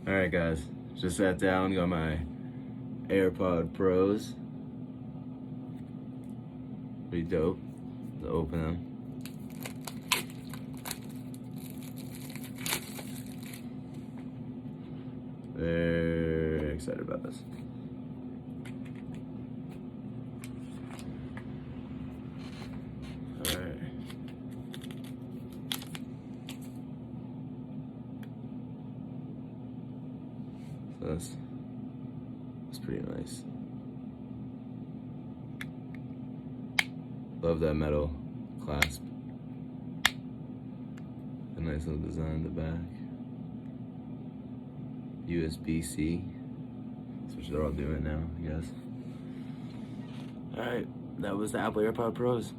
Alright guys, just sat down, got my AirPod Pros. Pretty dope. Let's open them. Very excited about this. Alright. So that's pretty nice. Love that metal clasp. A nice little design in the back. USB-C. That's what they're all doing now, I guess. Alright, that was the Apple AirPod Pros.